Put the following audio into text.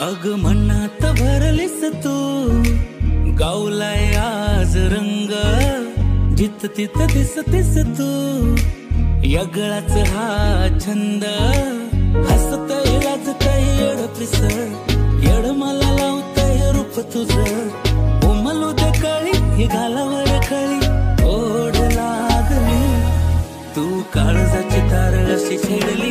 अग मनात भरलीस तू, गावलाय आज रंग, जित तित दिसतीस तू, यगळाच हा छंद, हसतय लाजतय येड पिसळ, येड मला लावतय रूप तुझं, उमलू दे कळी ही घालावर कळी, ओढ लागली तू काळजाची तार अशी छेडली.